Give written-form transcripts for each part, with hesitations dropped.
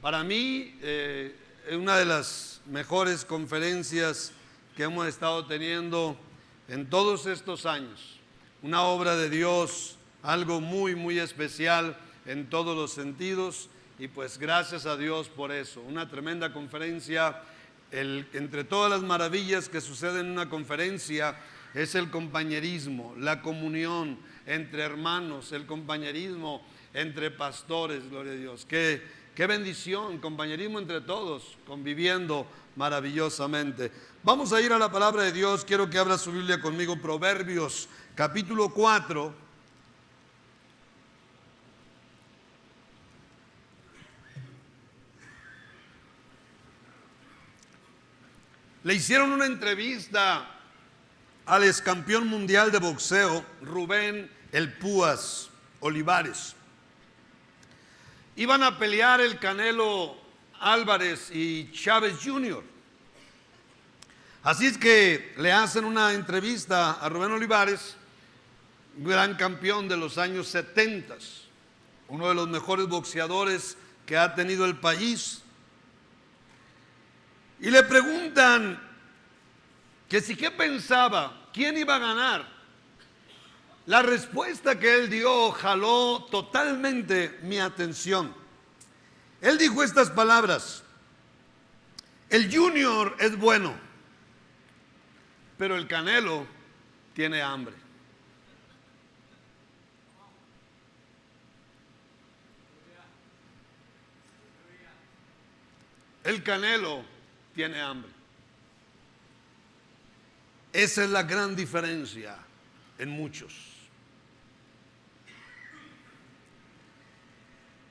Para mí, es una de las mejores conferencias que hemos estado teniendo en todos estos años. Una obra de Dios, algo muy, muy especial en todos los sentidos, y pues gracias a Dios por eso. Una tremenda conferencia. Entre todas las maravillas que suceden en una conferencia es el compañerismo, la comunión entre hermanos, el compañerismo entre pastores, gloria a Dios. Qué bendición, compañerismo entre todos, conviviendo maravillosamente. Vamos a ir a la palabra de Dios. Quiero que abra su Biblia conmigo, Proverbios capítulo 4. Le hicieron una entrevista al ex campeón mundial de boxeo, Rubén El Púas Olivares. Iban a pelear el Canelo Álvarez y Chávez Jr. Así es que le hacen una entrevista a Rubén Olivares, gran campeón de los años 70, uno de los mejores boxeadores que ha tenido el país. Y le preguntan que si qué pensaba, quién iba a ganar. La respuesta que él dio jaló totalmente mi atención. Él dijo estas palabras: el Junior es bueno, pero el Canelo tiene hambre. El Canelo tiene hambre. Esa es la gran diferencia en muchos.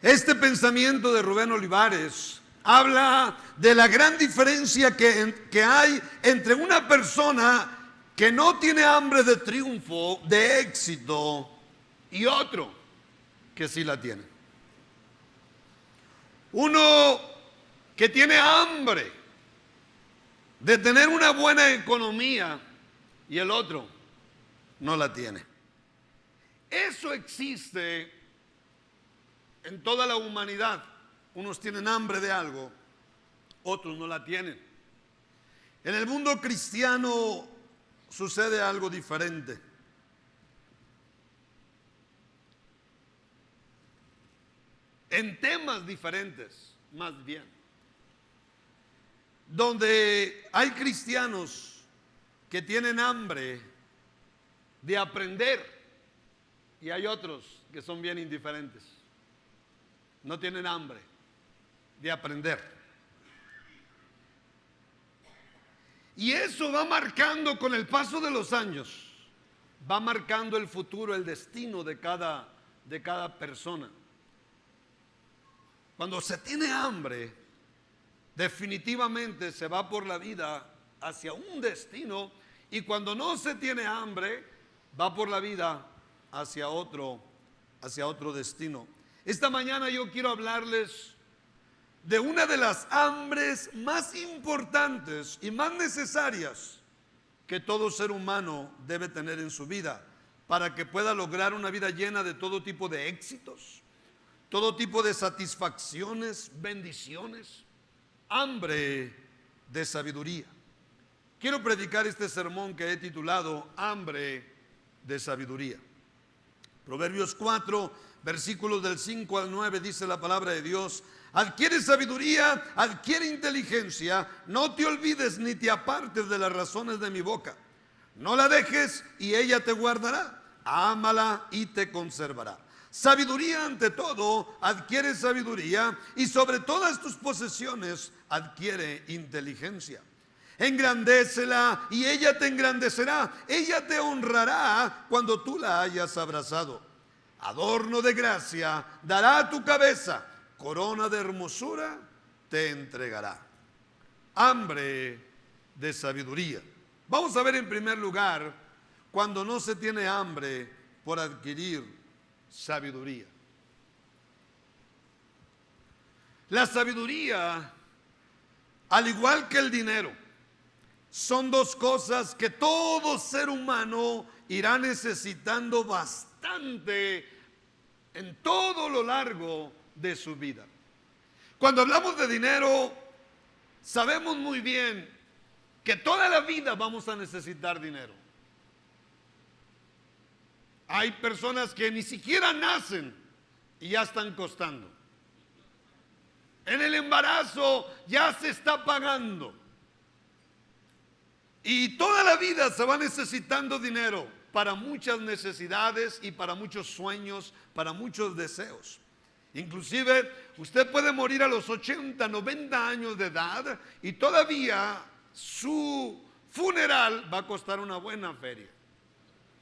Este pensamiento de Rubén Olivares habla de la gran diferencia que hay entre una persona que no tiene hambre de triunfo, de éxito, y otro que sí la tiene. Uno que tiene hambre de tener una buena economía y el otro no la tiene. Eso existe en toda la humanidad. Unos tienen hambre de algo, otros no la tienen. En el mundo cristiano sucede algo diferente. En temas diferentes, más bien. Donde hay cristianos que tienen hambre de aprender y hay otros que son bien indiferentes. No tienen hambre de aprender. Y eso va marcando con el paso de los años, va marcando el futuro, el destino de cada persona. Cuando se tiene hambre, definitivamente se va por la vida hacia un destino, y cuando no se tiene hambre, va por la vida hacia otro destino. Esta mañana yo quiero hablarles de una de las hambres más importantes y más necesarias que todo ser humano debe tener en su vida para que pueda lograr una vida llena de todo tipo de éxitos, todo tipo de satisfacciones, bendiciones. Hambre de sabiduría. Quiero predicar este sermón que he titulado Hambre de sabiduría. Proverbios 4, versículos del 5 al 9, dice la palabra de Dios: adquiere sabiduría, adquiere inteligencia, no te olvides ni te apartes de las razones de mi boca. No la dejes y ella te guardará, ámala y te conservará. Sabiduría ante todo, adquiere sabiduría, y sobre todas tus posesiones adquiere inteligencia. Engrandécela y ella te engrandecerá, ella te honrará cuando tú la hayas abrazado. Adorno de gracia dará a tu cabeza, corona de hermosura te entregará. Hambre de sabiduría. Vamos a ver en primer lugar cuando no se tiene hambre por adquirir sabiduría. La sabiduría, al igual que el dinero, son dos cosas que todo ser humano irá necesitando bastante en todo lo largo de su vida. Cuando hablamos de dinero, sabemos muy bien que toda la vida vamos a necesitar dinero. Hay personas que ni siquiera nacen y ya están costando. En el embarazo ya se está pagando. Y toda la vida se va necesitando dinero para muchas necesidades y para muchos sueños, para muchos deseos. Inclusive usted puede morir a los 80, 90 años de edad y todavía su funeral va a costar una buena feria.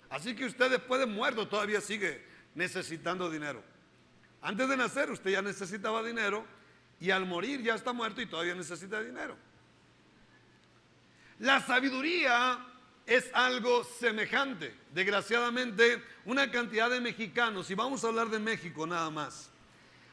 Así que usted después de muerto todavía sigue necesitando dinero. Antes de nacer usted ya necesitaba dinero y al morir ya está muerto y todavía necesita dinero. La sabiduría es algo semejante. Desgraciadamente, una cantidad de mexicanos, y vamos a hablar de México nada más,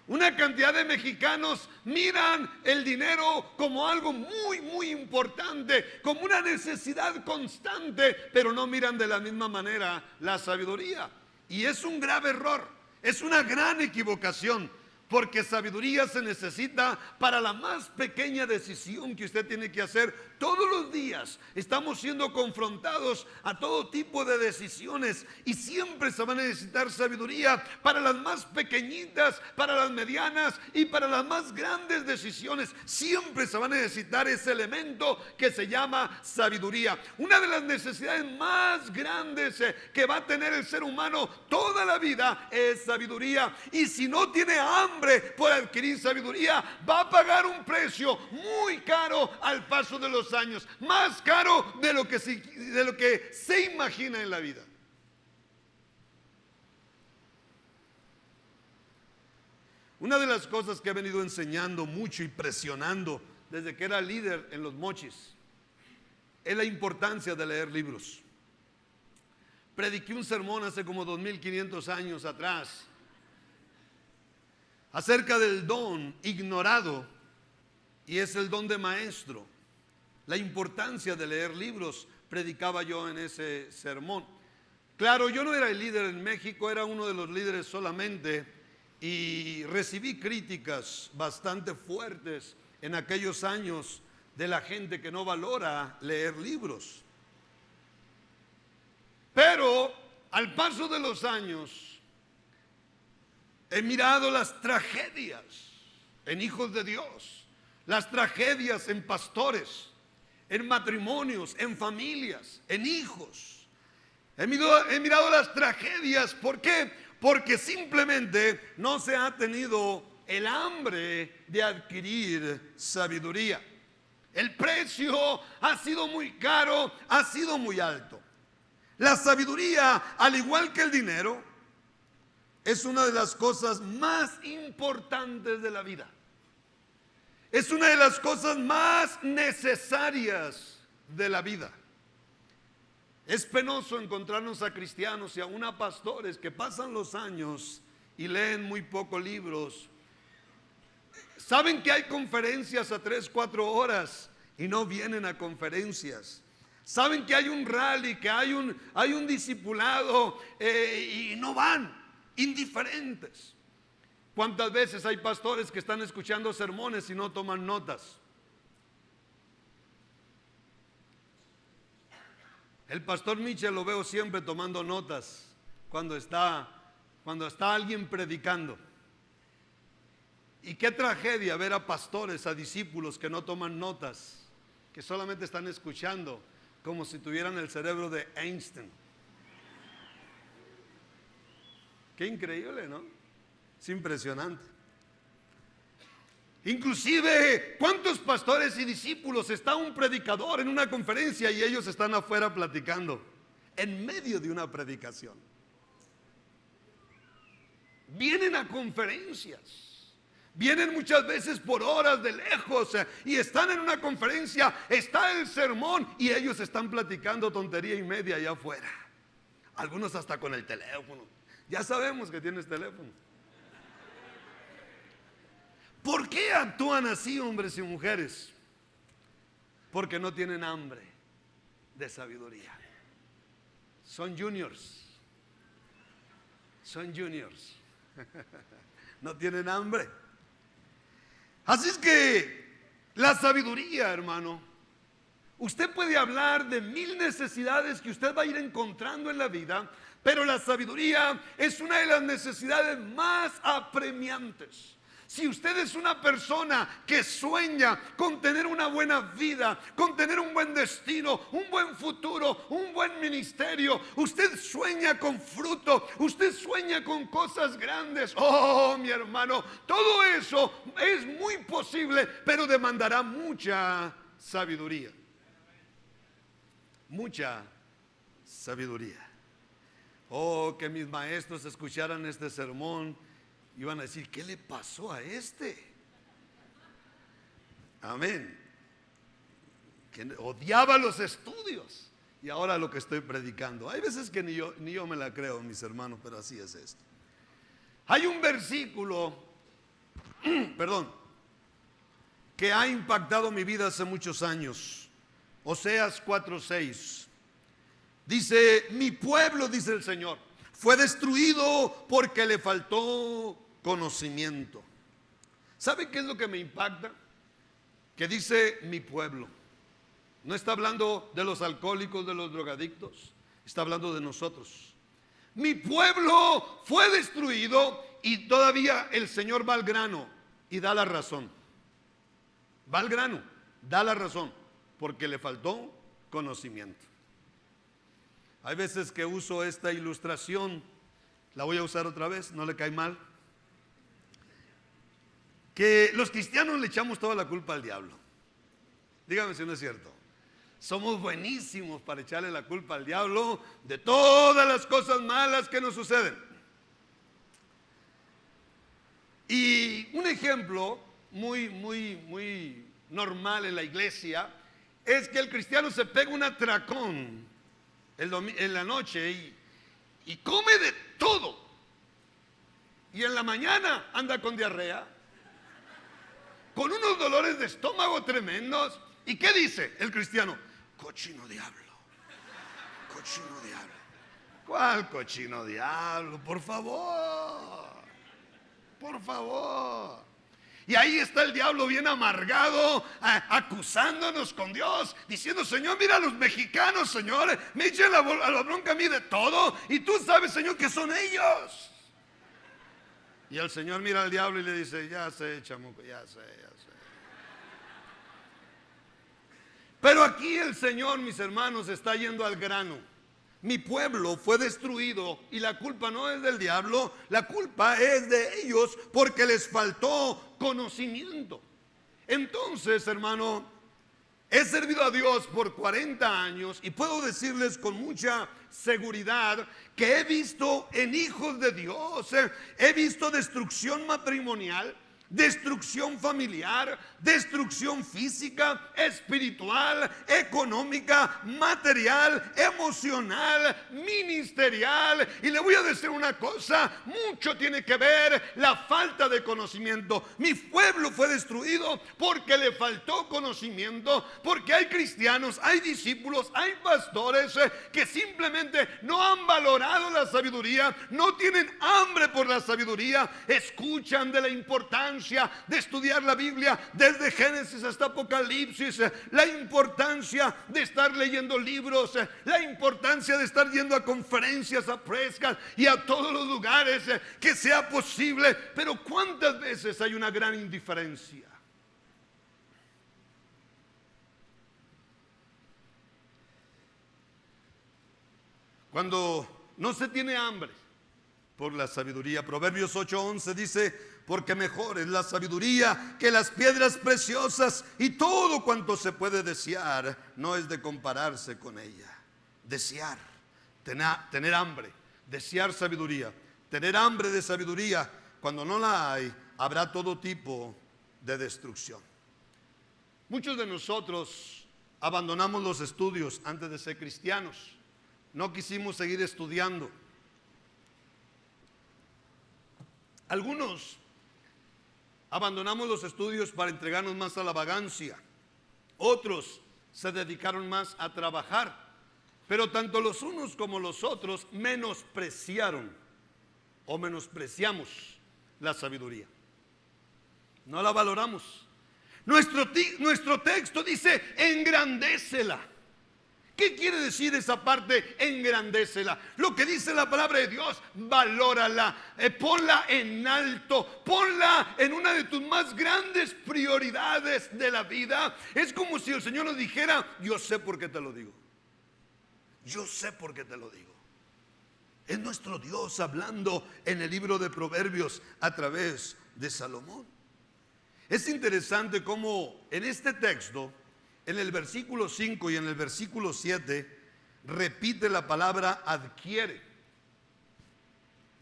una cantidad de mexicanos miran el dinero como algo muy, muy importante, como una necesidad constante, pero no miran de la misma manera la sabiduría. Y es un grave error, es una gran equivocación. Porque sabiduría se necesita para la más pequeña decisión que usted tiene que hacer. Todos los días estamos siendo confrontados a todo tipo de decisiones y siempre se va a necesitar sabiduría para las más pequeñitas, para las medianas y para las más grandes decisiones. Siempre se va a necesitar ese elemento que se llama sabiduría. Una de las necesidades más grandes que va a tener el ser humano toda la vida es sabiduría. Y si no tiene hambre por adquirir sabiduría, va a pagar un precio muy caro al paso de los años, más caro de lo que se imagina en la vida. Una de las cosas que he venido enseñando mucho y presionando desde que era líder en Los Mochis es la importancia de leer libros. Prediqué un sermón hace como 2500 años atrás acerca del don ignorado, y es el don de maestro. La importancia de leer libros, predicaba yo en ese sermón. Claro, yo no era el líder en México, era uno de los líderes solamente, y recibí críticas bastante fuertes en aquellos años de la gente que no valora leer libros. Pero al paso de los años he mirado las tragedias en hijos de Dios, las tragedias en pastores, en matrimonios, en familias, en hijos. He mirado las tragedias. ¿Por qué? Porque simplemente no se ha tenido el hambre de adquirir sabiduría. El precio ha sido muy caro, ha sido muy alto. La sabiduría, al igual que el dinero, es una de las cosas más importantes de la vida. Es una de las cosas más necesarias de la vida. Es penoso encontrarnos a cristianos y aún a pastores que pasan los años y leen muy pocos libros. Saben que hay conferencias a 3, 4 horas y no vienen a conferencias. Saben que hay un rally, que hay un discipulado y no van. Indiferentes. ¿Cuántas veces hay pastores que están escuchando sermones y no toman notas? El pastor Mitchell lo veo siempre tomando notas cuando está alguien predicando. Y qué tragedia ver a pastores, a discípulos que no toman notas, que solamente están escuchando como si tuvieran el cerebro de Einstein. Qué increíble, ¿no? Es impresionante. Inclusive, ¿cuántos pastores y discípulos está un predicador en una conferencia y ellos están afuera platicando en medio de una predicación? Vienen a conferencias, vienen muchas veces por horas de lejos y están en una conferencia, está el sermón y ellos están platicando tontería y media allá afuera. Algunos hasta con el teléfono. Ya sabemos que tienes teléfono. ¿Por qué actúan así hombres y mujeres? Porque no tienen hambre de sabiduría. Son juniors. Son juniors. No tienen hambre. Así es que la sabiduría, hermano, usted puede hablar de 1000 necesidades que usted va a ir encontrando en la vida, pero la sabiduría es una de las necesidades más apremiantes. Si usted es una persona que sueña con tener una buena vida, con tener un buen destino, un buen futuro, un buen ministerio, usted sueña con fruto, usted sueña con cosas grandes. Oh, mi hermano, todo eso es muy posible, pero demandará mucha sabiduría. Mucha sabiduría. Oh, que mis maestros escucharan este sermón, iban a decir, ¿qué le pasó a este? Amén. Que odiaba los estudios y ahora lo que estoy predicando. Hay veces que ni yo me la creo, mis hermanos, pero así es esto. Hay un versículo, perdón, que ha impactado mi vida hace muchos años. Oseas 4:6. Dice, mi pueblo, dice el Señor, fue destruido porque le faltó conocimiento. ¿Sabe qué es lo que me impacta? Que dice mi pueblo. No está hablando de los alcohólicos, de los drogadictos, está hablando de nosotros. Mi pueblo fue destruido y todavía el Señor va al grano y da la razón. Va al grano, da la razón, porque le faltó conocimiento. Hay veces que uso esta ilustración, la voy a usar otra vez, no le cae mal, que los cristianos le echamos toda la culpa al diablo. Dígame si no es cierto. Somos buenísimos para echarle la culpa al diablo de todas las cosas malas que nos suceden. Y un ejemplo muy normal en la iglesia es que el cristiano se pega un atracón en la noche y come de todo, y en la mañana anda con diarrea, con unos dolores de estómago tremendos. ¿Y qué dice el cristiano? Cochino diablo, cochino diablo. ¿Cuál cochino diablo? Por favor, por favor. Y ahí está el diablo bien amargado, acusándonos con Dios, diciendo, Señor, mira a los mexicanos, Señor, me echan la bronca a mí de todo, y tú sabes, Señor, que son ellos. Y el Señor mira al diablo y le dice, ya sé, chamuco, ya sé. Pero aquí el Señor, mis hermanos, está yendo al grano. Mi pueblo fue destruido y la culpa no es del diablo, la culpa es de ellos porque les faltó conocimiento. Entonces, hermano, he servido a Dios por 40 años y puedo decirles con mucha seguridad que he visto en hijos de Dios, he visto destrucción matrimonial, destrucción familiar, destrucción física, espiritual, económica, material, emocional, ministerial. Y le voy a decir una cosa, mucho tiene que ver la falta de conocimiento. Mi pueblo fue destruido porque le faltó conocimiento, porque hay cristianos, hay discípulos, hay pastores que simplemente no han valorado la sabiduría, no tienen hambre por la sabiduría, escuchan de la importancia de estudiar la Biblia desde Génesis hasta Apocalipsis, la importancia de estar leyendo libros, la importancia de estar yendo a conferencias, a prescas y a todos los lugares que sea posible. Pero ¿cuántas veces hay una gran indiferencia? Cuando no se tiene hambre por la sabiduría. Proverbios 8:11 dice, porque mejor es la sabiduría que las piedras preciosas, y todo cuanto se puede desear no es de compararse con ella. Desear, tener hambre, desear sabiduría, tener hambre de sabiduría. Cuando no la hay, habrá todo tipo de destrucción. Muchos de nosotros abandonamos los estudios antes de ser cristianos. No quisimos seguir estudiando. Algunos abandonamos los estudios para entregarnos más a la vagancia. Otros se dedicaron más a trabajar. Pero tanto los unos como los otros menospreciaron o menospreciamos la sabiduría. No la valoramos. Nuestro texto dice, engrandécela. ¿Qué quiere decir esa parte, engrandécela? Lo que dice la palabra de Dios, valórala, ponla en alto, ponla en una de tus más grandes prioridades de la vida. Es como si el Señor nos dijera, yo sé por qué te lo digo. Yo sé por qué te lo digo. Es nuestro Dios hablando en el libro de Proverbios a través de Salomón. Es interesante cómo en este texto, en el versículo 5 y en el versículo 7, repite la palabra adquiere.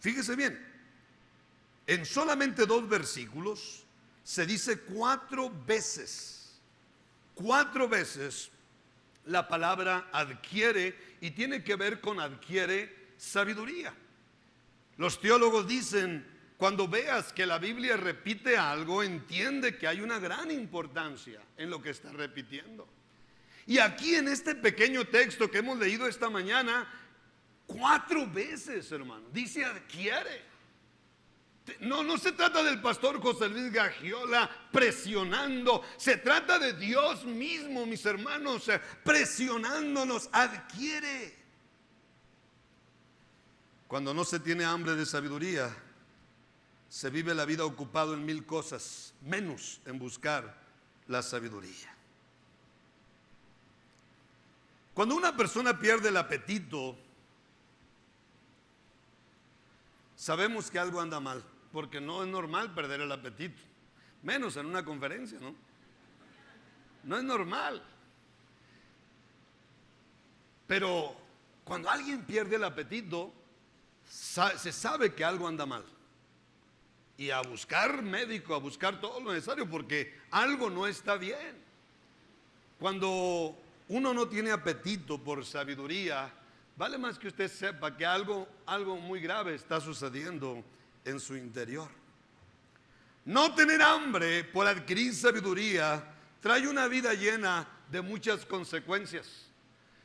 Fíjese bien, en solamente 2 versículos se dice 4 veces la palabra adquiere, y tiene que ver con adquiere sabiduría. Los teólogos dicen, cuando veas que la Biblia repite algo, entiende que hay una gran importancia en lo que está repitiendo. Y aquí en este pequeño texto que hemos leído esta mañana, 4 veces, hermano, dice adquiere. No se trata del pastor José Luis Gagiola presionando, se trata de Dios mismo, mis hermanos, presionándonos, adquiere. Cuando no se tiene hambre de sabiduría, se vive la vida ocupado en 1000 cosas, menos en buscar la sabiduría. Cuando una persona pierde el apetito, sabemos que algo anda mal, porque no es normal perder el apetito, menos en una conferencia, ¿no? No es normal. Pero cuando alguien pierde el apetito, se sabe que algo anda mal. Y a buscar médico, a buscar todo lo necesario, porque algo no está bien. Cuando uno no tiene apetito por sabiduría, vale más que usted sepa que algo muy grave está sucediendo en su interior. No tener hambre por adquirir sabiduría trae una vida llena de muchas consecuencias.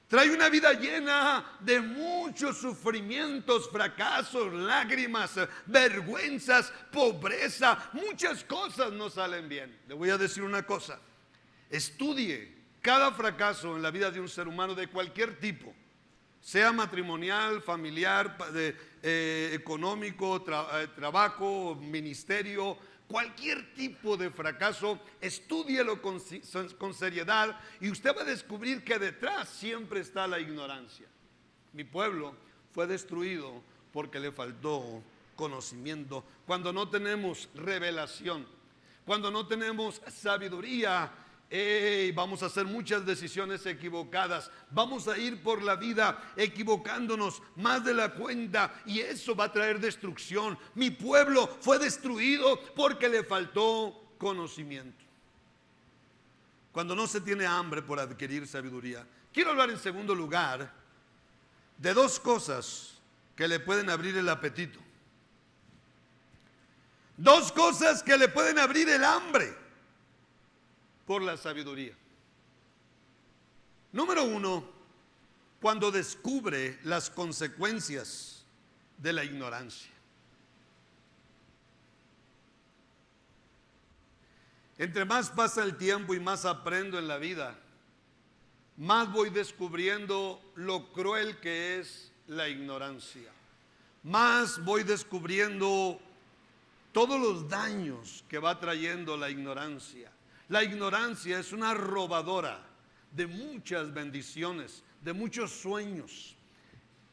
Trae una vida llena de muchos sufrimientos, fracasos, lágrimas, vergüenzas, pobreza. Muchas cosas no salen bien. Le voy a decir una cosa. Estudie cada fracaso en la vida de un ser humano de cualquier tipo, sea matrimonial, familiar, económico, trabajo, ministerio. Cualquier tipo de fracaso, estúdielo con seriedad, y usted va a descubrir que detrás siempre está la ignorancia. Mi pueblo fue destruido porque le faltó conocimiento. Cuando no tenemos revelación, cuando no tenemos sabiduría, vamos a hacer muchas decisiones equivocadas. Vamos a ir por la vida equivocándonos más de la cuenta, y eso va a traer destrucción. Mi pueblo fue destruido porque le faltó conocimiento. Cuando no se tiene hambre por adquirir sabiduría. Quiero hablar en segundo lugar de 2 cosas que le pueden abrir el apetito. 2 cosas que le pueden abrir el hambre por la sabiduría. Número 1, cuando descubre las consecuencias de la ignorancia. Entre más pasa el tiempo y más aprendo en la vida, más voy descubriendo lo cruel que es la ignorancia. Más voy descubriendo todos los daños que va trayendo la ignorancia. La ignorancia es una robadora de muchas bendiciones, de muchos sueños.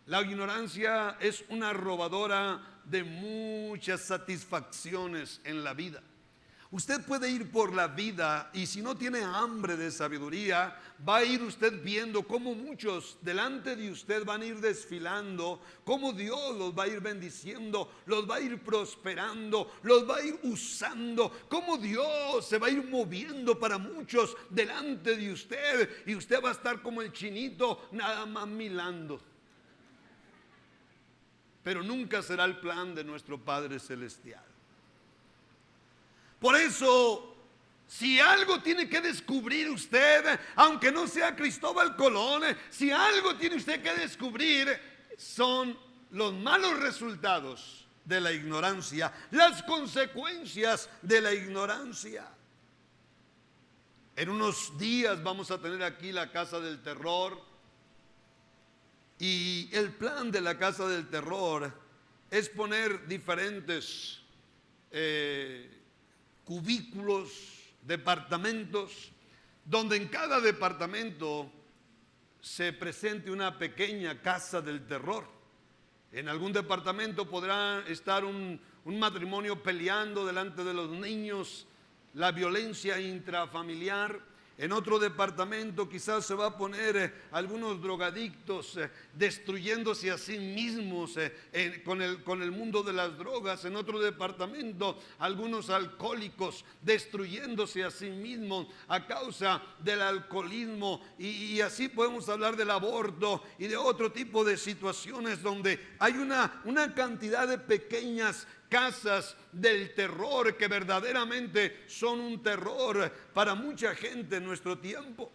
La ignorancia es una robadora de muchas satisfacciones en la vida. Usted puede ir por la vida, y si no tiene hambre de sabiduría, va a ir usted viendo cómo muchos delante de usted van a ir desfilando, cómo Dios los va a ir bendiciendo, los va a ir prosperando, los va a ir usando, cómo Dios se va a ir moviendo para muchos delante de usted, y usted va a estar como el chinito nada más mirando. Pero nunca será el plan de nuestro Padre Celestial. Por eso, si algo tiene que descubrir usted, aunque no sea Cristóbal Colón, si algo tiene usted que descubrir, son los malos resultados de la ignorancia, las consecuencias de la ignorancia. En unos días vamos a tener aquí la Casa del Terror, y el plan de la Casa del Terror es poner diferentes cubículos, departamentos, donde en cada departamento se presente una pequeña casa del terror. En algún departamento podrá estar un matrimonio peleando delante de los niños, la violencia intrafamiliar. En otro departamento quizás se va a poner algunos drogadictos destruyéndose a sí mismos con el mundo de las drogas. En otro departamento algunos alcohólicos destruyéndose a sí mismos a causa del alcoholismo. Y así podemos hablar del aborto y de otro tipo de situaciones donde hay una cantidad de pequeñas casas del terror que verdaderamente son un terror para mucha gente en nuestro tiempo.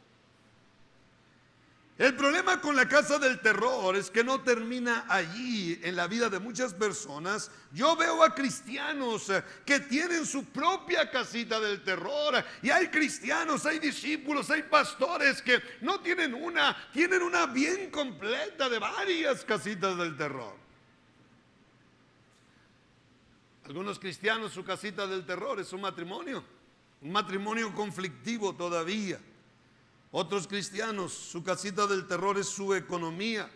El problema con la casa del terror es que no termina allí en la vida de muchas personas. Yo veo a cristianos que tienen su propia casita del terror, y hay cristianos, hay discípulos, hay pastores que no tienen una, tienen una bien completa de varias casitas del terror. Algunos cristianos, su casita del terror es un matrimonio conflictivo todavía. Otros cristianos, su casita del terror es su economía.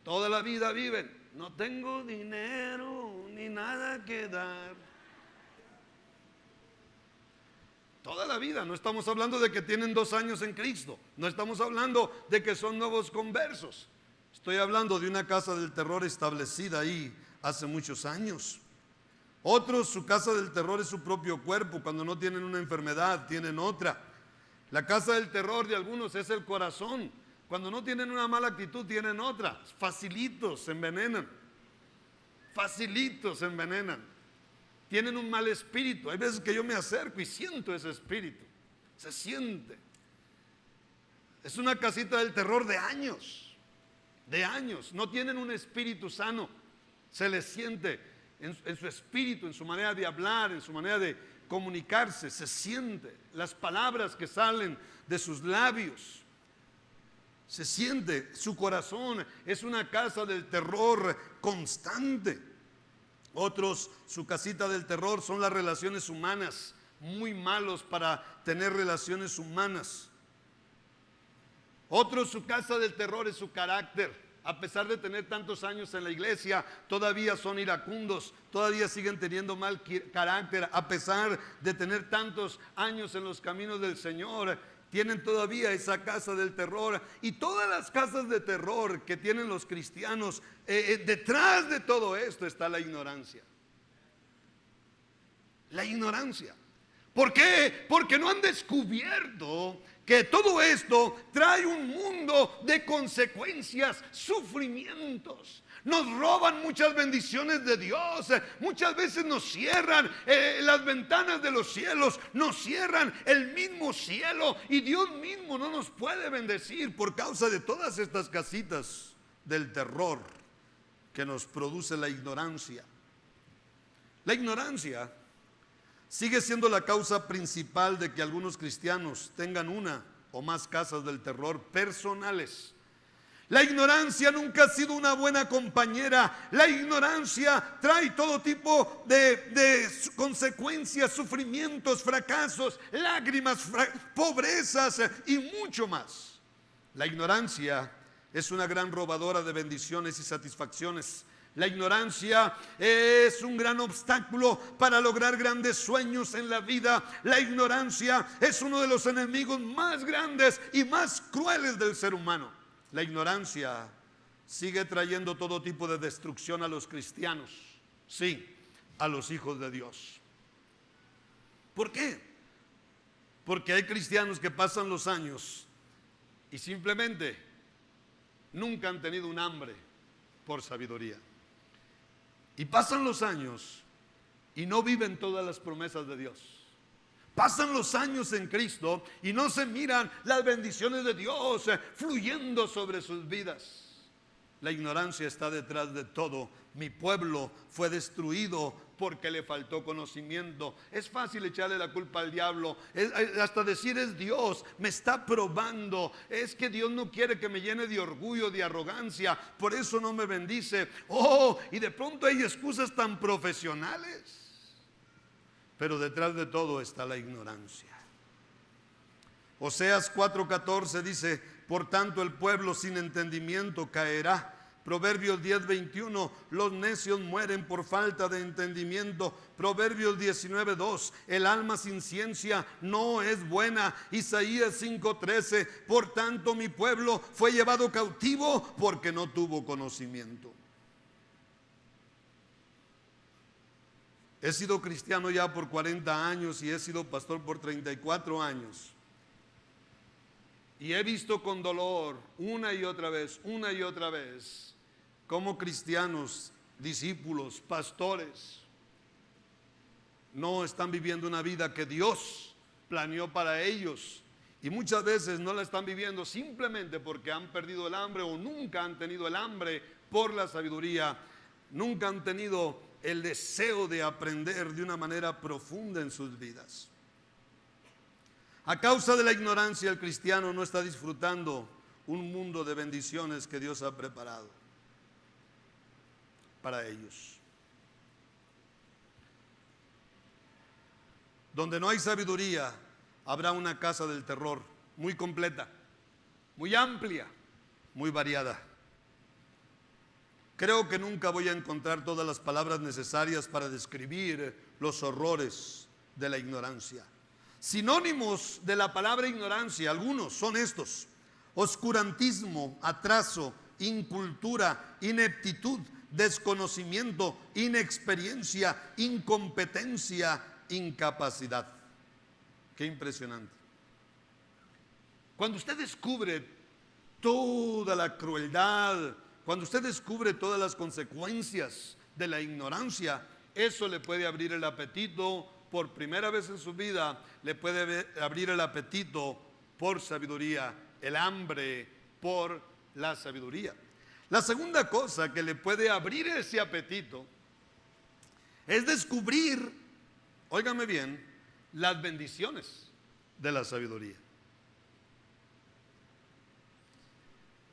Toda la vida viven: no tengo dinero ni nada que dar. Toda la vida. No estamos hablando de que tienen 2 años en Cristo, no estamos hablando de que son nuevos conversos. Estoy hablando de una casa del terror establecida ahí hace muchos años. Otros, su casa del terror es su propio cuerpo. Cuando no tienen una enfermedad, tienen otra. La casa del terror de algunos es el corazón. Cuando no tienen una mala actitud, tienen otra. Facilitos se envenenan. Facilitos se envenenan. Tienen un mal espíritu. Hay veces que yo me acerco y siento ese espíritu. Se siente. Es una casita del terror de años. De años. No tienen un espíritu sano. Se les siente en su espíritu, en su manera de hablar, en su manera de comunicarse. Se siente las palabras que salen de sus labios. Se siente, su corazón es una casa del terror constante. Otros, su casita del terror son las relaciones humanas, muy malos para tener relaciones humanas. Otros, su casa del terror es su carácter. A pesar de tener tantos años en la iglesia, todavía son iracundos, todavía siguen teniendo mal carácter. A pesar de tener tantos años en los caminos del Señor, tienen todavía esa casa del terror. Y todas las casas de terror que tienen los cristianos, detrás de todo esto está la ignorancia. La ignorancia. ¿Por qué? Porque no han descubierto que todo esto trae un mundo de consecuencias, sufrimientos. Nos roban muchas bendiciones de Dios. Muchas veces nos cierran las ventanas de los cielos, nos cierran el mismo cielo, y Dios mismo no nos puede bendecir por causa de todas estas casitas del terror que nos produce la ignorancia. La ignorancia sigue siendo la causa principal de que algunos cristianos tengan una o más casas del terror personales. La ignorancia nunca ha sido una buena compañera. La ignorancia trae todo tipo de consecuencias, sufrimientos, fracasos, lágrimas, pobrezas y mucho más. La ignorancia es una gran robadora de bendiciones y satisfacciones. La ignorancia es un gran obstáculo para lograr grandes sueños en la vida. La ignorancia es uno de los enemigos más grandes y más crueles del ser humano. La ignorancia sigue trayendo todo tipo de destrucción a los cristianos, sí, a los hijos de Dios. ¿Por qué? Porque hay cristianos que pasan los años y simplemente nunca han tenido un hambre por sabiduría. Y pasan los años y no viven todas las promesas de Dios. Pasan los años en Cristo y no se miran las bendiciones de Dios fluyendo sobre sus vidas. La ignorancia está detrás de todo mi pueblo fue destruido porque le faltó conocimiento. Es fácil echarle la culpa al diablo, hasta decir es Dios, me está probando, es que Dios no quiere que me llene de orgullo, de arrogancia, por eso no me bendice. Y de pronto hay excusas tan profesionales, pero detrás de todo está la ignorancia. Oseas 4:14 dice: por tanto el pueblo sin entendimiento caerá. Proverbios 10:21, los necios mueren por falta de entendimiento. Proverbios 19:2, el alma sin ciencia no es buena. Isaías 5:13, por tanto mi pueblo fue llevado cautivo porque no tuvo conocimiento. He sido cristiano ya por 40 años y he sido pastor por 34 años. Y he visto con dolor una y otra vez, cómo cristianos, discípulos, pastores, no están viviendo una vida que Dios planeó para ellos. Y muchas veces no la están viviendo simplemente porque han perdido el hambre o nunca han tenido el hambre por la sabiduría. Nunca han tenido el deseo de aprender de una manera profunda en sus vidas. A causa de la ignorancia, el cristiano no está disfrutando un mundo de bendiciones que Dios ha preparado para ellos. Donde no hay sabiduría, habrá una casa del terror muy completa, muy amplia, muy variada. Creo que nunca voy a encontrar todas las palabras necesarias para describir los horrores de la ignorancia. Sinónimos de la palabra ignorancia, algunos son estos: oscurantismo, atraso, incultura, ineptitud, desconocimiento, inexperiencia, incompetencia, incapacidad. Qué impresionante. Cuando usted descubre toda la crueldad, cuando usted descubre todas las consecuencias de la ignorancia, eso le puede abrir el apetito. Por primera vez en su vida le puede abrir el apetito por sabiduría, el hambre por la sabiduría. La segunda cosa que le puede abrir ese apetito es descubrir, óigame bien, las bendiciones de la sabiduría.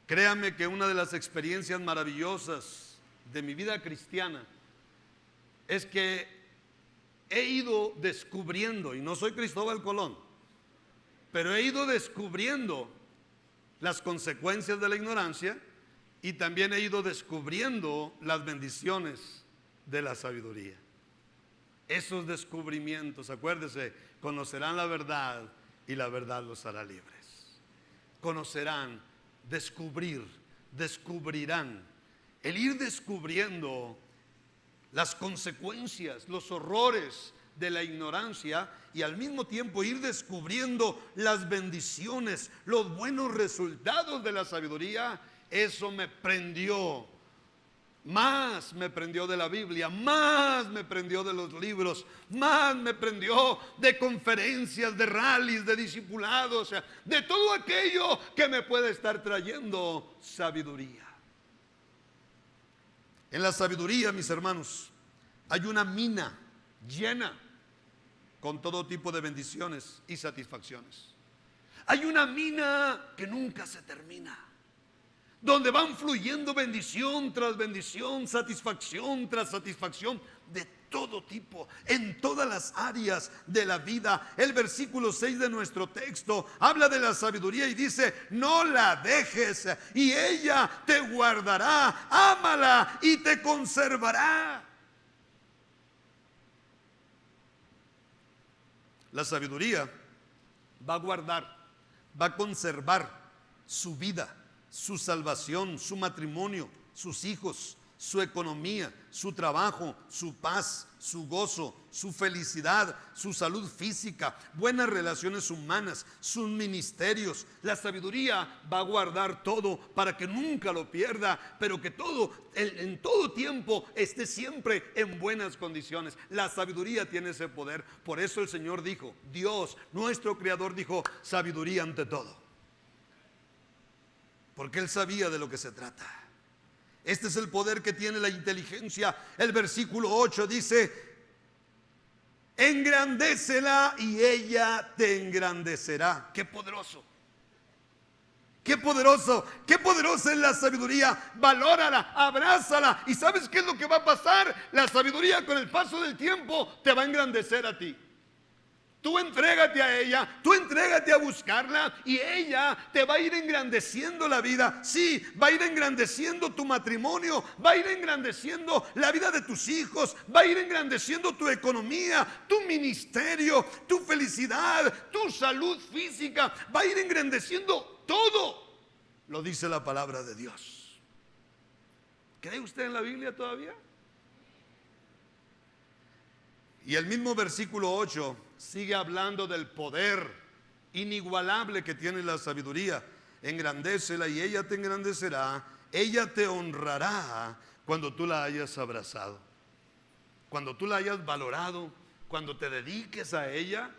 Créame que una de las experiencias maravillosas de mi vida cristiana es que he ido descubriendo, y no soy Cristóbal Colón, pero he ido descubriendo las consecuencias de la ignorancia y también he ido descubriendo las bendiciones de la sabiduría. Esos descubrimientos, acuérdese, conocerán la verdad y la verdad los hará libres. Conocerán, descubrirán. El ir descubriendo las consecuencias, los horrores de la ignorancia y al mismo tiempo ir descubriendo las bendiciones, los buenos resultados de la sabiduría, eso me prendió. Más me prendió de la Biblia, más me prendió de los libros, más me prendió de conferencias, de rallies, de discipulados, de todo aquello que me puede estar trayendo sabiduría. En la sabiduría, mis hermanos, hay una mina llena con todo tipo de bendiciones y satisfacciones. Hay una mina que nunca se termina, donde van fluyendo bendición tras bendición, satisfacción tras satisfacción, de todo tipo, en todas las áreas de la vida. El versículo 6 de nuestro texto habla de la sabiduría y dice: no la dejes y ella te guardará, ámala y te conservará. La sabiduría va a guardar, va a conservar su vida, su salvación, su matrimonio, sus hijos, su economía, su trabajo, su paz, su gozo, su felicidad, su salud física, buenas relaciones humanas, sus ministerios. La sabiduría va a guardar todo para que nunca lo pierda, pero que todo, en todo tiempo, esté siempre en buenas condiciones. La sabiduría tiene ese poder. Por eso el Señor dijo, Dios, nuestro Creador, dijo: sabiduría ante todo. Porque Él sabía de lo que se trata. Este es el poder que tiene la inteligencia. El versículo 8 dice: engrandécela y ella te engrandecerá. ¡Qué poderoso! ¡Qué poderoso! ¡Qué poderosa es la sabiduría! Valórala, abrázala. ¿Y sabes qué es lo que va a pasar? La sabiduría con el paso del tiempo te va a engrandecer a ti. Tú entrégate a ella, tú entrégate a buscarla y ella te va a ir engrandeciendo la vida. Sí, va a ir engrandeciendo tu matrimonio, va a ir engrandeciendo la vida de tus hijos, va a ir engrandeciendo tu economía, tu ministerio, tu felicidad, tu salud física, va a ir engrandeciendo todo. Lo dice la palabra de Dios. ¿Cree usted en la Biblia todavía? Y el mismo versículo 8 sigue hablando del poder inigualable que tiene la sabiduría. Engrandécela y ella te engrandecerá, ella te honrará cuando tú la hayas abrazado, cuando tú la hayas valorado, cuando te dediques a ella.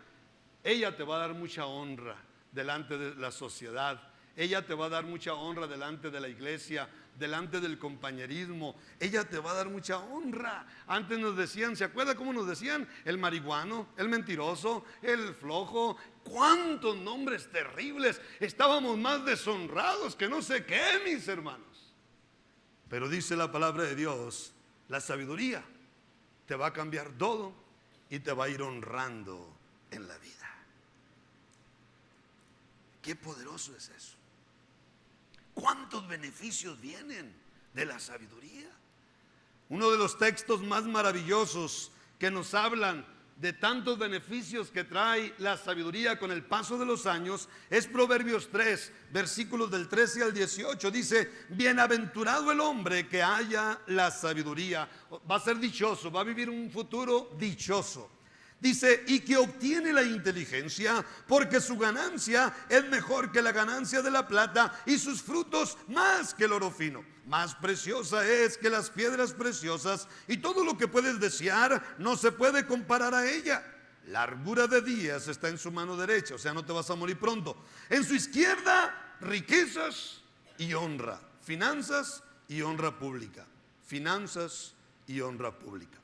Ella te va a dar mucha honra delante de la sociedad. Ella te va a dar mucha honra delante de la iglesia, delante del compañerismo. Ella te va a dar mucha honra. Antes nos decían, ¿se acuerda cómo nos decían? El marihuano, el mentiroso, el flojo. ¡Cuántos nombres terribles! Estábamos más deshonrados que no sé qué, mis hermanos. Pero dice la palabra de Dios, la sabiduría te va a cambiar todo y te va a ir honrando en la vida. ¡Qué poderoso es eso! ¿Cuántos beneficios vienen de la sabiduría? Uno de los textos más maravillosos que nos hablan de tantos beneficios que trae la sabiduría con el paso de los años es Proverbios 3, versículos del 13 al 18. Dice: bienaventurado el hombre que haya la sabiduría. Va a ser dichoso, va a vivir un futuro dichoso. Dice: y que obtiene la inteligencia, porque su ganancia es mejor que la ganancia de la plata, y sus frutos más que el oro fino. Más preciosa es que las piedras preciosas, y todo lo que puedes desear no se puede comparar a ella. Largura de días está en su mano derecha, o sea, no te vas a morir pronto. En su izquierda, riquezas y honra, finanzas y honra pública. Finanzas y honra pública.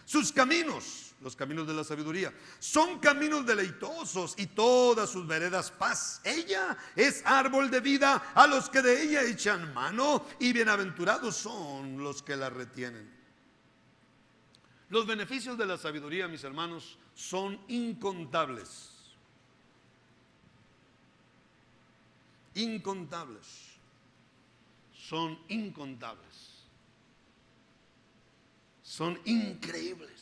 Sus caminos, los caminos de la sabiduría, son caminos deleitosos, y todas sus veredas paz. Ella es árbol de vida a los que de ella echan mano, y bienaventurados son los que la retienen. Los beneficios de la sabiduría, mis hermanos, son incontables. Incontables. Son incontables. Son increíbles,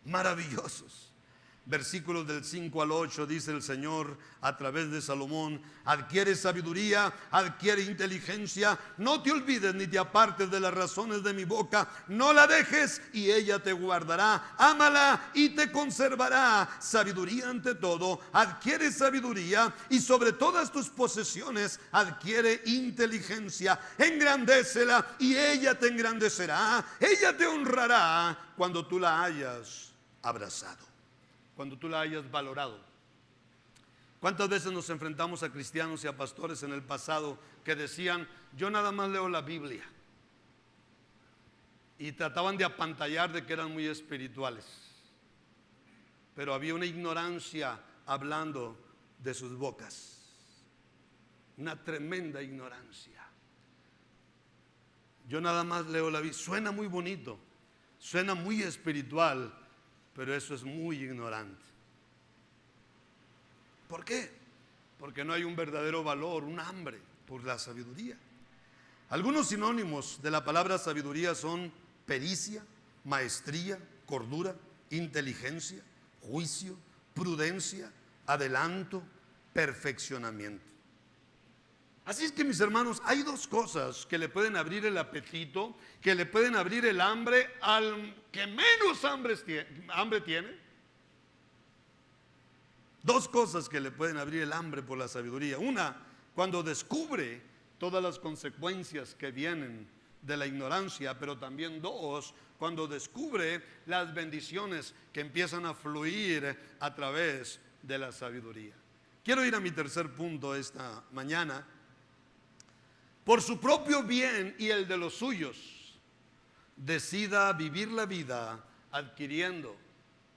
maravillosos. Versículos del 5 al 8 dice el Señor a través de Salomón: adquiere sabiduría, adquiere inteligencia, no te olvides ni te apartes de las razones de mi boca, no la dejes y ella te guardará, ámala y te conservará. Sabiduría ante todo, adquiere sabiduría, y sobre todas tus posesiones adquiere inteligencia. Engrandécela y ella te engrandecerá, ella te honrará cuando tú la hayas abrazado, cuando tú la hayas valorado. ¿Cuántas veces nos enfrentamos a cristianos y a pastores en el pasado que decían: yo nada más leo la Biblia? Y trataban de apantallar de que eran muy espirituales. Pero había una ignorancia hablando de sus bocas. Una tremenda ignorancia. Yo nada más leo la Biblia. Suena muy bonito, suena muy espiritual, pero eso es muy ignorante. ¿Por qué? Porque no hay un verdadero valor, un hambre por la sabiduría. Algunos sinónimos de la palabra sabiduría son pericia, maestría, cordura, inteligencia, juicio, prudencia, adelanto, perfeccionamiento. Así es que, mis hermanos, hay dos cosas que le pueden abrir el apetito, que le pueden abrir el hambre al que menos hambre tiene. Dos cosas que le pueden abrir el hambre por la sabiduría. Una, cuando descubre todas las consecuencias que vienen de la ignorancia, pero también dos, cuando descubre las bendiciones que empiezan a fluir a través de la sabiduría. Quiero ir a mi tercer punto esta mañana. por su propio bien y el de los suyos, decida vivir la vida adquiriendo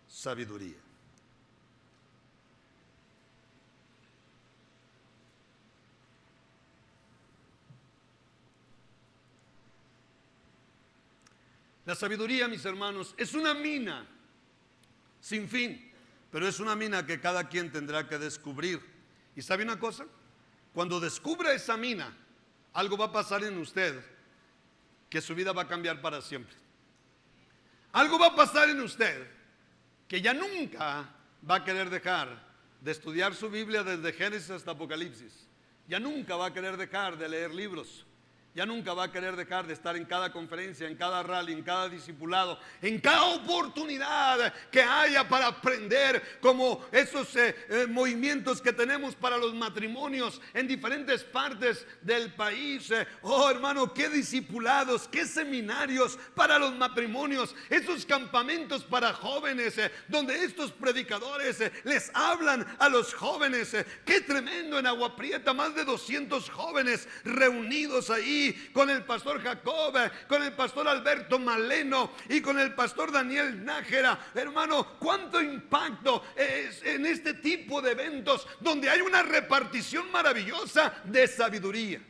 sabiduría. La sabiduría, mis hermanos, es una mina sin fin, pero es una mina que cada quien tendrá que descubrir. ¿Y sabe una cosa? Cuando descubra esa mina, algo va a pasar en usted que su vida va a cambiar para siempre. Algo va a pasar en usted que ya nunca va a querer dejar de estudiar su Biblia desde Génesis hasta Apocalipsis. Ya nunca va a querer dejar de leer libros. Ya nunca va a querer dejar de estar en cada conferencia, en cada rally, en cada discipulado, en cada oportunidad que haya para aprender, como esos movimientos que tenemos para los matrimonios en diferentes partes del país. Oh, hermano, qué discipulados, qué seminarios para los matrimonios, esos campamentos para jóvenes, donde estos predicadores les hablan a los jóvenes. Qué tremendo en Agua Prieta, más de 200 jóvenes reunidos ahí, con el pastor Jacob, con el pastor Alberto Maleno y con el pastor Daniel Nájera. Hermano, cuánto impacto es en este tipo de eventos donde hay una repartición maravillosa de sabiduría.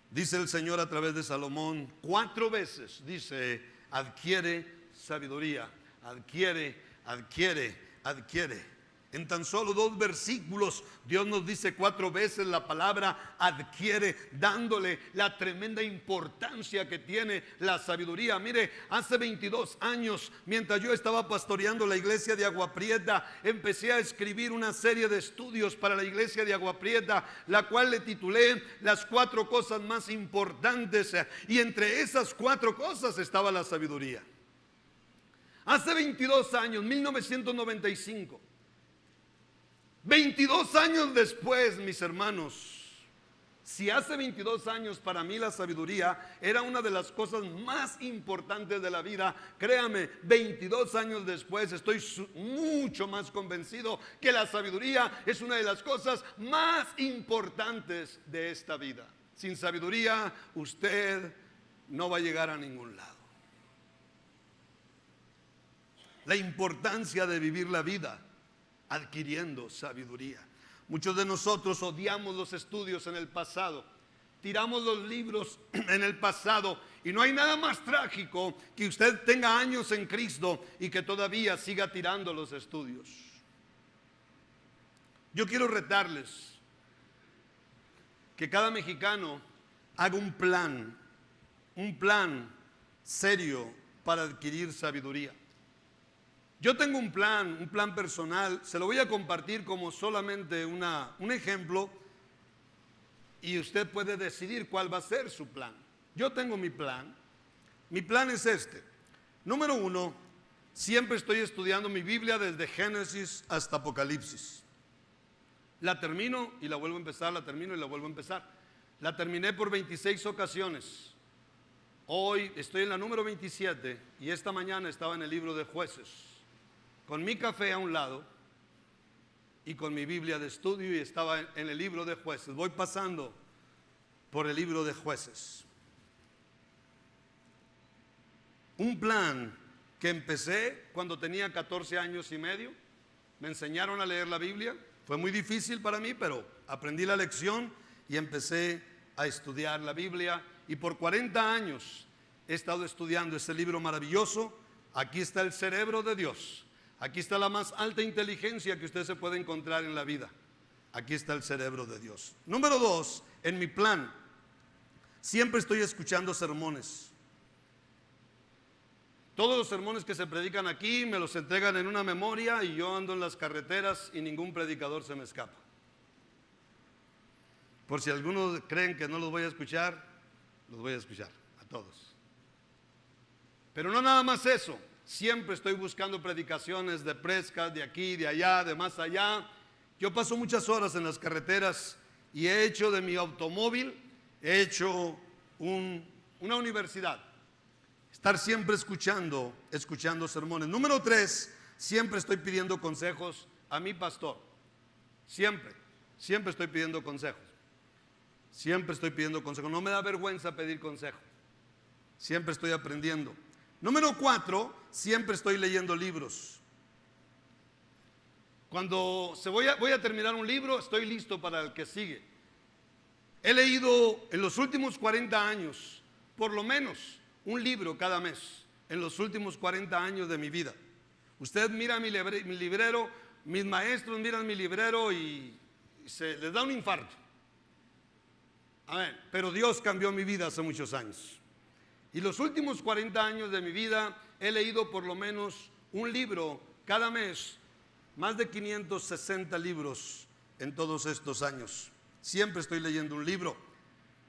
Dice el Señor a través de Salomón 4 veces, dice: adquiere sabiduría, adquiere, adquiere, adquiere. En tan solo 2 versículos, Dios nos dice 4 veces la palabra adquiere, dándole la tremenda importancia que tiene la sabiduría. Mire, hace 22 años, mientras yo estaba pastoreando la iglesia de Agua Prieta, empecé a escribir una serie de estudios para la iglesia de Agua Prieta, la cual le titulé Las 4 cosas más importantes, y entre esas 4 cosas estaba la sabiduría. Hace 22 años, 1995. 22 años después, mis hermanos, si hace 22 años para mí la sabiduría era una de las cosas más importantes de la vida, créame, 22 años después estoy mucho más convencido que la sabiduría es una de las cosas más importantes de esta vida. Sin sabiduría usted no va a llegar a ningún lado. La importancia de vivir la vida adquiriendo sabiduría. Muchos de nosotros odiamos los estudios en el pasado, tiramos los libros en el pasado, y no hay nada más trágico que usted tenga años en Cristo y que todavía siga tirando los estudios. Yo quiero retarles que cada mexicano haga un plan serio para adquirir sabiduría. Yo tengo un plan personal, se lo voy a compartir como solamente un ejemplo, y usted puede decidir cuál va a ser su plan. Yo tengo mi plan. Mi plan es este. Número 1, siempre estoy estudiando mi Biblia desde Génesis hasta Apocalipsis. La termino y la vuelvo a empezar, la termino y la vuelvo a empezar. La terminé por 26 ocasiones. Hoy estoy en la número 27 y esta mañana estaba en el libro de Jueces, con mi café a un lado y con mi Biblia de estudio, y estaba en el libro de Jueces. Voy pasando por el libro de Jueces. Un plan que empecé cuando tenía 14 años y medio. Me enseñaron a leer la Biblia. Fue muy difícil para mí, pero aprendí la lección y empecé a estudiar la Biblia. Y por 40 años he estado estudiando ese libro maravilloso. Aquí está el cerebro de Dios. Aquí está la más alta inteligencia que usted se puede encontrar en la vida. Aquí está el cerebro de Dios. Número 2, en mi plan, siempre estoy escuchando sermones. Todos los sermones que se predican aquí me los entregan en una memoria, y yo ando en las carreteras y ningún predicador se me escapa. Por si algunos creen que no los voy a escuchar, los voy a escuchar a todos. Pero no nada más eso. Siempre estoy buscando predicaciones de Prescott, de aquí, de allá, de más allá. Yo paso muchas horas en las carreteras y he hecho de mi automóvil, he hecho una universidad. Estar siempre escuchando sermones. Número 3, siempre estoy pidiendo consejos a mi pastor. Siempre. Siempre estoy pidiendo consejos. Siempre estoy pidiendo consejos. No me da vergüenza pedir consejo. Siempre estoy aprendiendo. Número 4, siempre estoy leyendo libros. Cuando voy a terminar un libro, estoy listo para el que sigue. He leído en los últimos 40 años, por lo menos, un libro cada mes, en los últimos 40 años de mi vida. Usted mira mi librero, mis maestros miran mi librero y se les da un infarto. Amén. Pero Dios cambió mi vida hace muchos años. Y los últimos 40 años de mi vida he leído por lo menos un libro cada mes, más de 560 libros en todos estos años. Siempre estoy leyendo un libro.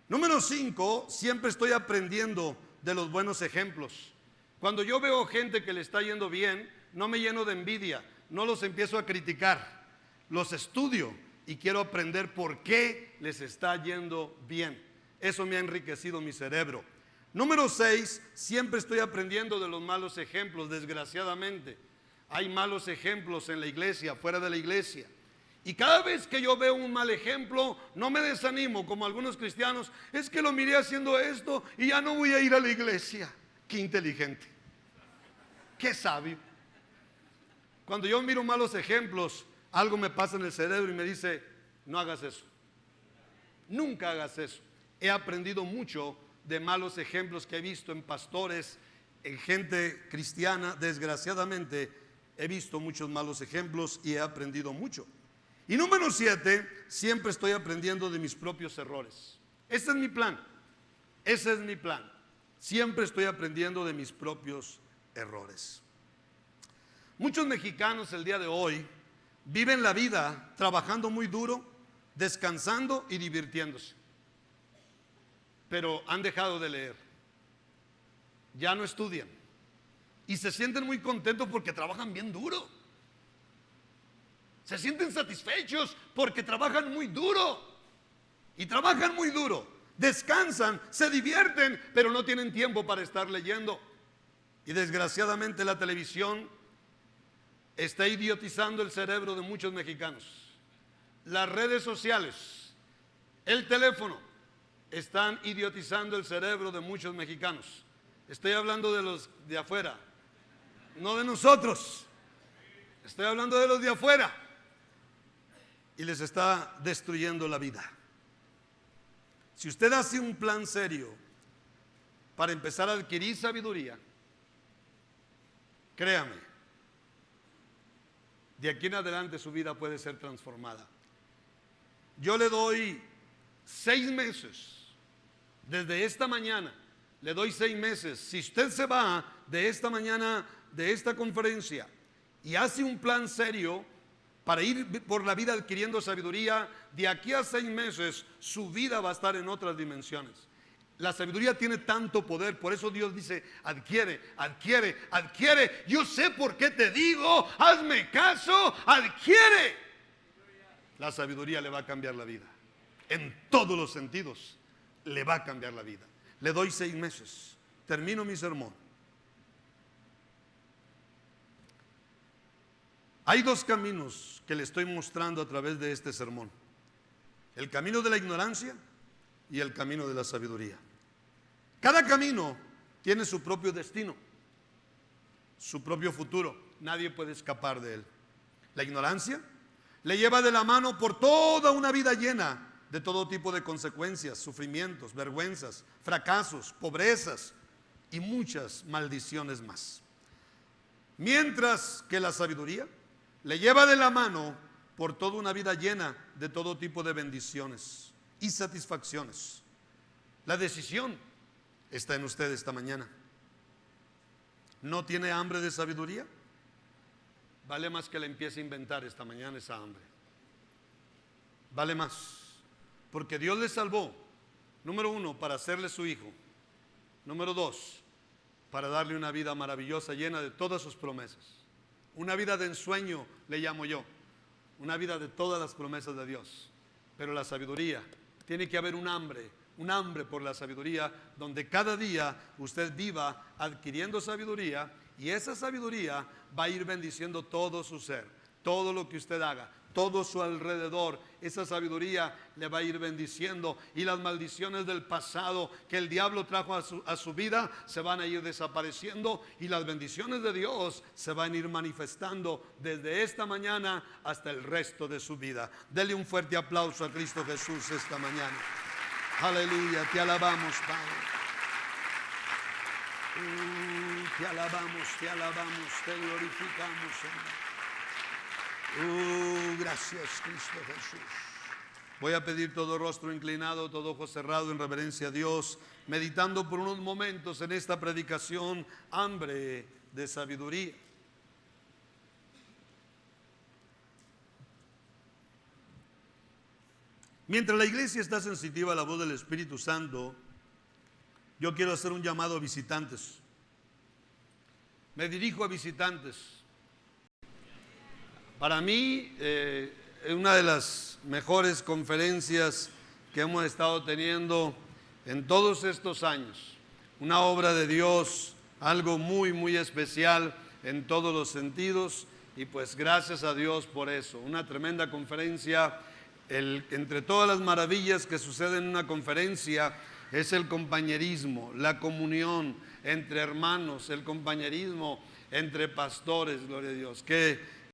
Número 5, siempre estoy aprendiendo de los buenos ejemplos. Cuando yo veo gente que le está yendo bien, no me lleno de envidia, no los empiezo a criticar, los estudio y quiero aprender por qué les está yendo bien. Eso me ha enriquecido mi cerebro. Número 6, siempre estoy aprendiendo de los malos ejemplos, desgraciadamente. Hay malos ejemplos en la iglesia, fuera de la iglesia. Y cada vez que yo veo un mal ejemplo, no me desanimo como algunos cristianos. Es que lo miré haciendo esto y ya no voy a ir a la iglesia. Qué inteligente, qué sabio. Cuando yo miro malos ejemplos, algo me pasa en el cerebro y me dice, no hagas eso. Nunca hagas eso. He aprendido mucho de malos ejemplos que he visto en pastores, en gente cristiana. Desgraciadamente he visto muchos malos ejemplos y he aprendido mucho. Y número 7, siempre estoy aprendiendo de mis propios errores. Ese es mi plan. Ese es mi plan. Siempre estoy aprendiendo de mis propios errores. Muchos mexicanos el día de hoy viven la vida trabajando muy duro, descansando y divirtiéndose. Pero han dejado de leer. Ya no estudian. Y se sienten muy contentos porque trabajan bien duro. Se sienten satisfechos porque trabajan muy duro. Y trabajan muy duro. Descansan, se divierten, pero no tienen tiempo para estar leyendo. Y desgraciadamente la televisión está idiotizando el cerebro de muchos mexicanos. Las redes sociales, el teléfono, están idiotizando el cerebro de muchos mexicanos. Estoy hablando de los de afuera, no de nosotros. Estoy hablando de los de afuera. Y les está destruyendo la vida. Si usted hace un plan serio para empezar a adquirir sabiduría, créame, de aquí en adelante su vida puede ser transformada. Yo le doy 6 meses, desde esta mañana, le doy 6 meses. Si usted se va de esta mañana, de esta conferencia, y hace un plan serio para ir por la vida adquiriendo sabiduría, de aquí a 6 meses su vida va a estar en otras dimensiones. La sabiduría tiene tanto poder, por eso Dios dice, adquiere, adquiere, adquiere. Yo sé por qué te digo, hazme caso, adquiere. La sabiduría le va a cambiar la vida. En todos los sentidos le va a cambiar la vida. Le doy 6 meses, termino mi sermón. Hay 2 caminos que le estoy mostrando a través de este sermón: el camino de la ignorancia y el camino de la sabiduría. Cada camino tiene su propio destino, su propio futuro. Nadie puede escapar de él. La ignorancia le lleva de la mano por toda una vida llena de todo tipo de consecuencias, sufrimientos, vergüenzas, fracasos, pobrezas y muchas maldiciones más. Mientras que la sabiduría le lleva de la mano por toda una vida llena de todo tipo de bendiciones y satisfacciones. La decisión está en usted esta mañana. ¿No tiene hambre de sabiduría? Vale más que le empiece a inventar esta mañana esa hambre. Vale más. Porque Dios le salvó, número 1, para hacerle su hijo. Número 2, para darle una vida maravillosa, llena de todas sus promesas. Una vida de ensueño le llamo yo. Una vida de todas las promesas de Dios. Pero la sabiduría, tiene que haber un hambre por la sabiduría, donde cada día usted viva adquiriendo sabiduría, y esa sabiduría va a ir bendiciendo todo su ser, todo lo que usted haga, todo su alrededor. Esa sabiduría le va a ir bendiciendo, y las maldiciones del pasado que el diablo trajo a su vida se van a ir desapareciendo, y las bendiciones de Dios se van a ir manifestando desde esta mañana hasta el resto de su vida. Dele un fuerte aplauso a Cristo Jesús esta mañana. Aleluya, te alabamos, Padre. Te alabamos, te glorificamos, Señor. Gracias, Cristo Jesús. Voy a pedir todo rostro inclinado, todo ojo cerrado en reverencia a Dios, meditando por unos momentos en esta predicación, hambre de sabiduría. Mientras la iglesia está sensitiva a la voz del Espíritu Santo, yo quiero hacer un llamado a visitantes. Me dirijo a visitantes. Para mí, una de las mejores conferencias que hemos estado teniendo en todos estos años. Una obra de Dios, algo muy, muy especial en todos los sentidos. Y pues gracias a Dios por eso. Una tremenda conferencia. Entre todas las maravillas que suceden en una conferencia es el compañerismo, la comunión entre hermanos, el compañerismo entre pastores, gloria a Dios.